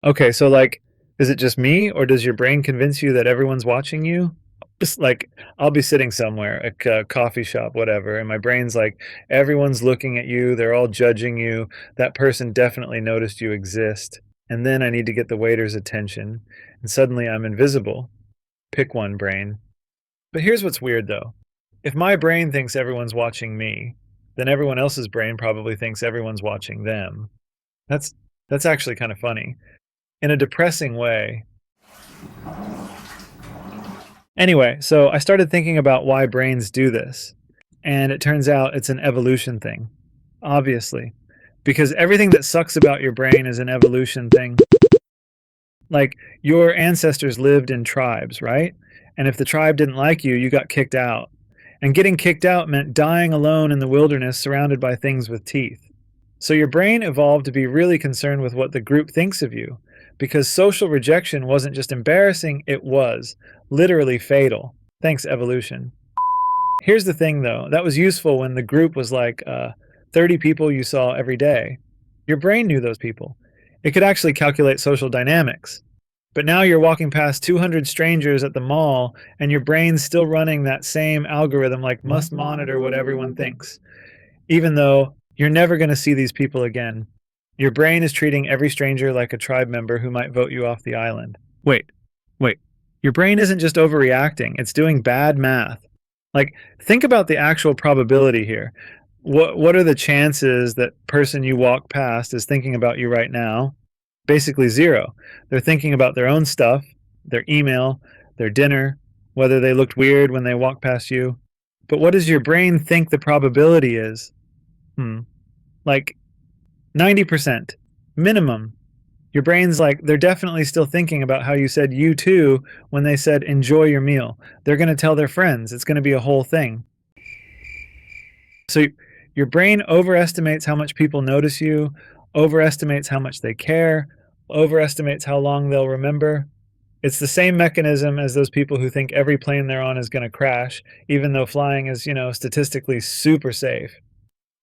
Okay, so like, is it just me, or does your brain convince you that everyone's watching you? Just like, I'll be sitting somewhere, a coffee shop, whatever, and my brain's like, everyone's looking at you, they're all judging you. That person definitely noticed you exist. And then I need to get the waiter's attention, and suddenly I'm invisible. Pick one, brain. But here's what's weird though. If my brain thinks everyone's watching me, then everyone else's brain probably thinks everyone's watching them. That's that's actually kind of funny in a depressing way. Anyway, so I started thinking about why brains do this, and it turns out it's an evolution thing, obviously, because everything that sucks about your brain is an evolution thing. Like, your ancestors lived in tribes, right? And if the tribe didn't like you, you got kicked out. And getting kicked out meant dying alone in the wilderness surrounded by things with teeth. So your brain evolved to be really concerned with what the group thinks of you, because social rejection wasn't just embarrassing, it was literally fatal. Thanks, evolution. Here's the thing though, that was useful when the group was like 30 people you saw every day. Your brain knew those people. It could actually calculate social dynamics. But now you're walking past 200 strangers at the mall and your brain's still running that same algorithm like must monitor what everyone thinks, even though you're never going to see these people again. Your brain is treating every stranger like a tribe member who might vote you off the island. Wait. Your brain isn't just overreacting, it's doing bad math. Like, think about the actual probability here. What are the chances that person you walk past is thinking about you right now? Basically zero. They're thinking about their own stuff, their email, their dinner, whether they looked weird when they walked past you. But what does your brain think the probability is? Like 90% minimum. Your brain's like, they're definitely still thinking about how you said you too when they said enjoy your meal. They're going to tell their friends. It's going to be a whole thing. So your brain overestimates how much people notice you, overestimates how much they care, overestimates how long they'll remember. It's the same mechanism as those people who think every plane they're on is going to crash, even though flying is, statistically super safe.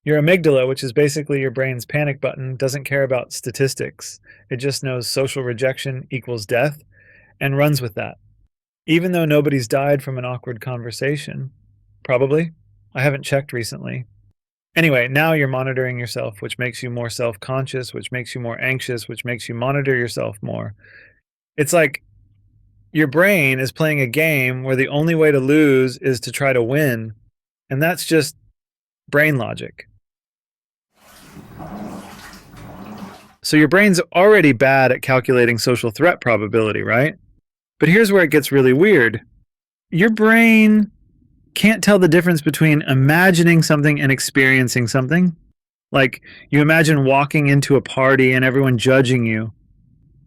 Your amygdala, which is basically your brain's panic button, doesn't care about statistics. It just knows social rejection equals death and runs with that. Even though nobody's died from an awkward conversation. Probably. I haven't checked recently. Anyway, now you're monitoring yourself, which makes you more self-conscious, which makes you more anxious, which makes you monitor yourself more. It's like your brain is playing a game where the only way to lose is to try to win. And that's just brain logic. So your brain's already bad at calculating social threat probability, right? But here's where it gets really weird. Your brain can't tell the difference between imagining something and experiencing something. Like, you imagine walking into a party and everyone judging you,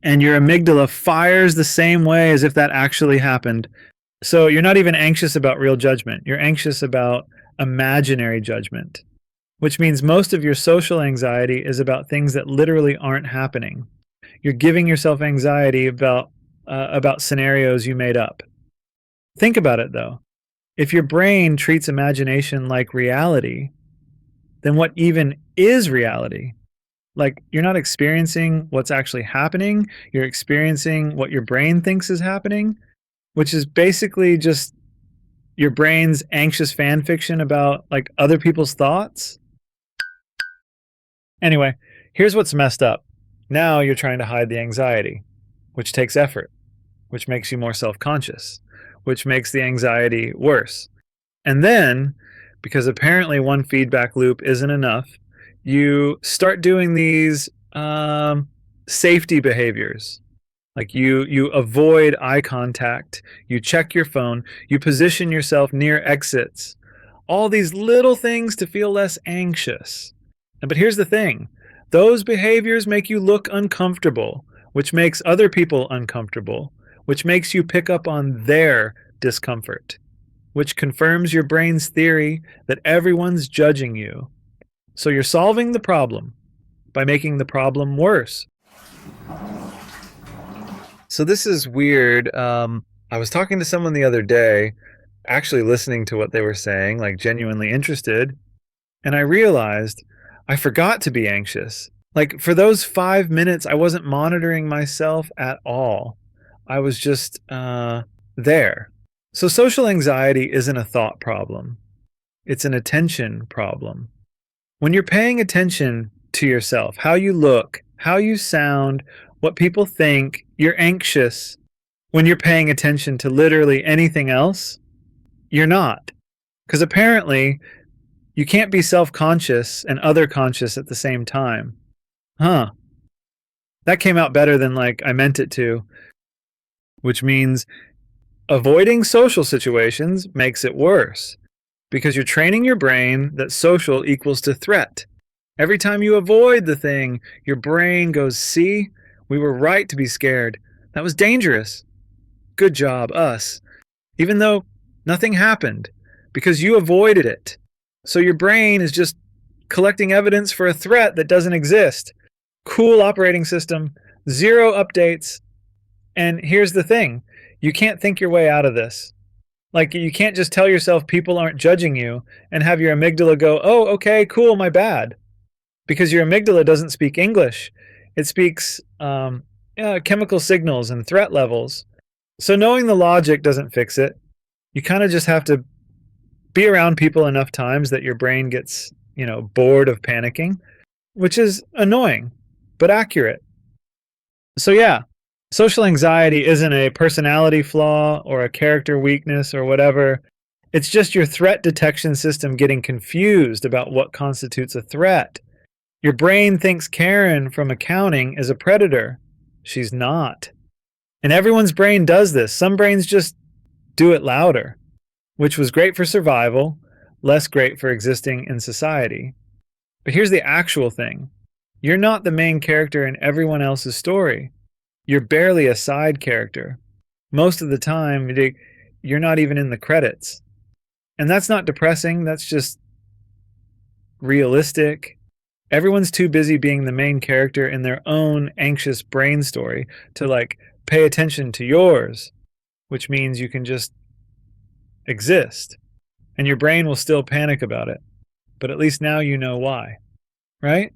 and your amygdala fires the same way as if that actually happened. So you're not even anxious about real judgment. You're anxious about imaginary judgment, which means most of your social anxiety is about things that literally aren't happening. You're giving yourself anxiety about scenarios you made up. Think about it though. If your brain treats imagination like reality, then what even is reality? Like, you're not experiencing what's actually happening, you're experiencing what your brain thinks is happening, which is basically just your brain's anxious fan fiction about like other people's thoughts. Anyway, here's what's messed up. Now you're trying to hide the anxiety, which takes effort, which makes you more self-conscious, which makes the anxiety worse. And then, because apparently one feedback loop isn't enough, you start doing these safety behaviors. Like you avoid eye contact, you check your phone, you position yourself near exits. All these little things to feel less anxious. But here's the thing. Those behaviors make you look uncomfortable, which makes other people uncomfortable, which makes you pick up on their discomfort, which confirms your brain's theory that everyone's judging you. So you're solving the problem by making the problem worse. So this is weird. I was talking to someone the other day, actually listening to what they were saying, like genuinely interested, and I realized I forgot to be anxious. Like for those 5 minutes, I wasn't monitoring myself at all. I was just there. So social anxiety isn't a thought problem, it's an attention problem. When you're paying attention to yourself, how you look, how you sound, what people think, you're anxious. When you're paying attention to literally anything else, you're not. Because apparently, you can't be self conscious and other conscious at the same time. Huh. That came out better than like I meant it to, which means avoiding social situations makes it worse because you're training your brain that social equals to threat. Every time you avoid the thing, your brain goes, see, we were right to be scared. That was dangerous. Good job, us. Even though nothing happened because you avoided it. So your brain is just collecting evidence for a threat that doesn't exist. Cool operating system, zero updates. And here's the thing, you can't think your way out of this. Like, you can't just tell yourself people aren't judging you and have your amygdala go, oh, okay, cool, my bad. Because your amygdala doesn't speak English. It speaks chemical signals and threat levels. So knowing the logic doesn't fix it. You kind of just have to be around people enough times that your brain gets, bored of panicking, which is annoying, but accurate. So yeah, social anxiety isn't a personality flaw or a character weakness or whatever. It's just your threat detection system getting confused about what constitutes a threat. Your brain thinks Karen from accounting is a predator. She's not. And everyone's brain does this. Some brains just do it louder, which was great for survival, less great for existing in society. But here's the actual thing. You're not the main character in everyone else's story. You're barely a side character. Most of the time, you're not even in the credits. And that's not depressing, that's just realistic. Everyone's too busy being the main character in their own anxious brain story to pay attention to yours, which means you can just exist. And your brain will still panic about it. But at least now you know why, right?